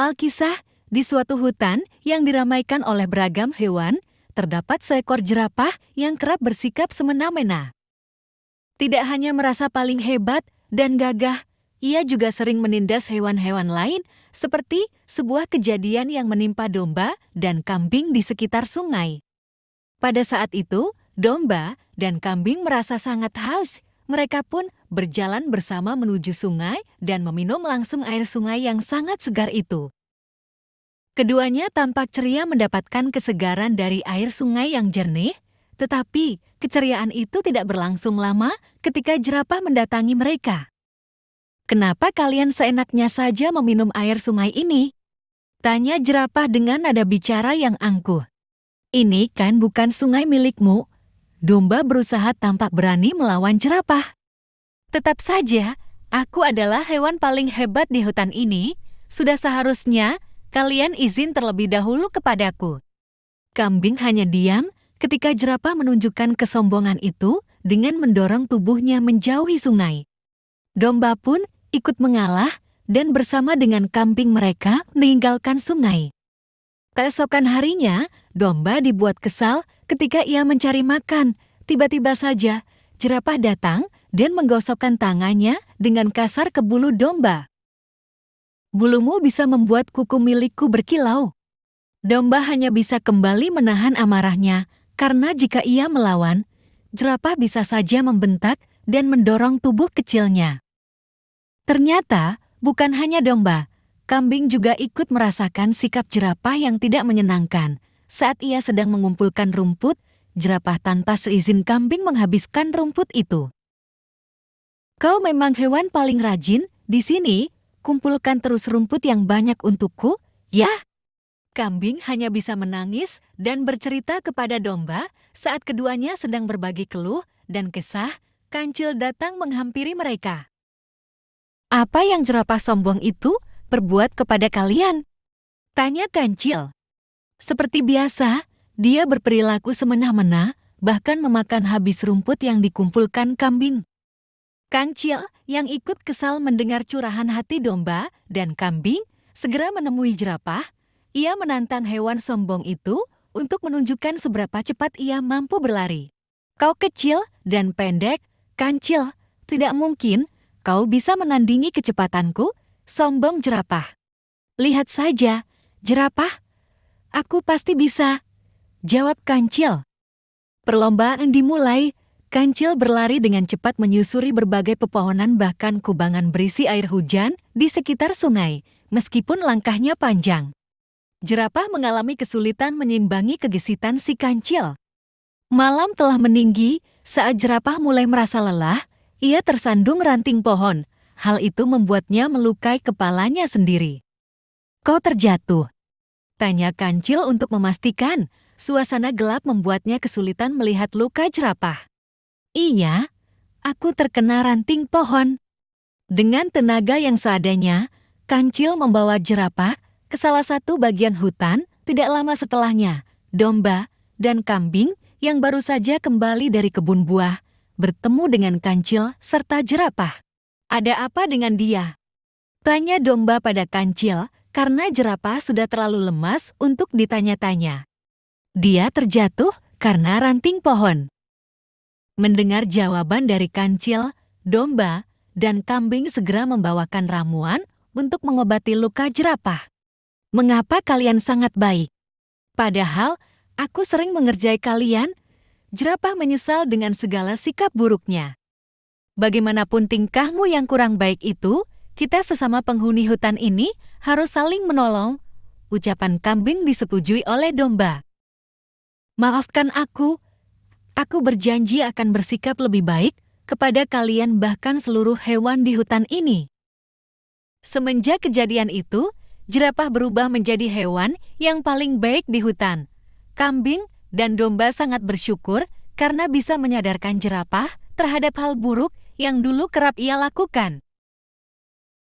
Alkisah, di suatu hutan yang diramaikan oleh beragam hewan, terdapat seekor jerapah yang kerap bersikap semena-mena. Tidak hanya merasa paling hebat dan gagah, ia juga sering menindas hewan-hewan lain, seperti sebuah kejadian yang menimpa domba dan kambing di sekitar sungai. Pada saat itu, domba dan kambing merasa sangat haus. Mereka pun berjalan bersama menuju sungai dan meminum langsung air sungai yang sangat segar itu. Keduanya tampak ceria mendapatkan kesegaran dari air sungai yang jernih, tetapi keceriaan itu tidak berlangsung lama ketika jerapah mendatangi mereka. "Kenapa kalian seenaknya saja meminum air sungai ini?" tanya jerapah dengan nada bicara yang angkuh. "Ini kan bukan sungai milikmu." Domba berusaha tampak berani melawan jerapah. "Tetap saja, aku adalah hewan paling hebat di hutan ini. Sudah seharusnya kalian izin terlebih dahulu kepadaku." Kambing hanya diam ketika jerapah menunjukkan kesombongan itu dengan mendorong tubuhnya menjauhi sungai. Domba pun ikut mengalah dan bersama dengan kambing mereka meninggalkan sungai. Keesokan harinya, domba dibuat kesal ketika ia mencari makan. Tiba-tiba saja, jerapah datang dan menggosokkan tangannya dengan kasar ke bulu domba. "Bulumu bisa membuat kuku milikku berkilau." Domba hanya bisa kembali menahan amarahnya, karena jika ia melawan, jerapah bisa saja membentak dan mendorong tubuh kecilnya. Ternyata, bukan hanya domba, kambing juga ikut merasakan sikap jerapah yang tidak menyenangkan. Saat ia sedang mengumpulkan rumput, jerapah tanpa seizin kambing menghabiskan rumput itu. "Kau memang hewan paling rajin. Di sini, kumpulkan terus rumput yang banyak untukku, ya?" Kambing hanya bisa menangis dan bercerita kepada domba saat keduanya sedang berbagi keluh dan kesah. Kancil datang menghampiri mereka. "Apa yang jerapah sombong itu perbuat kepada kalian?" tanya Kancil. Seperti biasa, dia berperilaku semena-mena, bahkan memakan habis rumput yang dikumpulkan kambing. Kancil yang ikut kesal mendengar curahan hati domba dan kambing segera menemui jerapah. Ia menantang hewan sombong itu untuk menunjukkan seberapa cepat ia mampu berlari. "Kau kecil dan pendek, Kancil. Tidak mungkin kau bisa menandingi kecepatanku," sombong jerapah. "Lihat saja, jerapah. Aku pasti bisa," jawab Kancil. Perlombaan dimulai. Kancil berlari dengan cepat menyusuri berbagai pepohonan bahkan kubangan berisi air hujan di sekitar sungai, meskipun langkahnya panjang. Jerapah mengalami kesulitan menyimbangi kegesitan si Kancil. Malam telah meninggi. Saat jerapah mulai merasa lelah, ia tersandung ranting pohon. Hal itu membuatnya melukai kepalanya sendiri. "Kau terjatuh?" tanya Kancil untuk memastikan. Suasana gelap membuatnya kesulitan melihat luka jerapah. "Iya, aku terkena ranting pohon." Dengan tenaga yang seadanya, Kancil membawa jerapah ke salah satu bagian hutan. Tidak lama setelahnya, domba dan kambing yang baru saja kembali dari kebun buah bertemu dengan Kancil serta jerapah. "Ada apa dengan dia?" tanya domba pada Kancil karena jerapah sudah terlalu lemas untuk ditanya-tanya. "Dia terjatuh karena ranting pohon." Mendengar jawaban dari Kancil, domba dan kambing segera membawakan ramuan untuk mengobati luka jerapah. "Mengapa kalian sangat baik? Padahal aku sering mengerjai kalian." Jerapah menyesal dengan segala sikap buruknya. "Bagaimanapun tingkahmu yang kurang baik itu, kita sesama penghuni hutan ini harus saling menolong," ucapan kambing disetujui oleh domba. "Maafkan aku berjanji akan bersikap lebih baik kepada kalian bahkan seluruh hewan di hutan ini." Semenjak kejadian itu, jerapah berubah menjadi hewan yang paling baik di hutan. Kambing dan domba sangat bersyukur karena bisa menyadarkan jerapah terhadap hal buruk yang dulu kerap ia lakukan.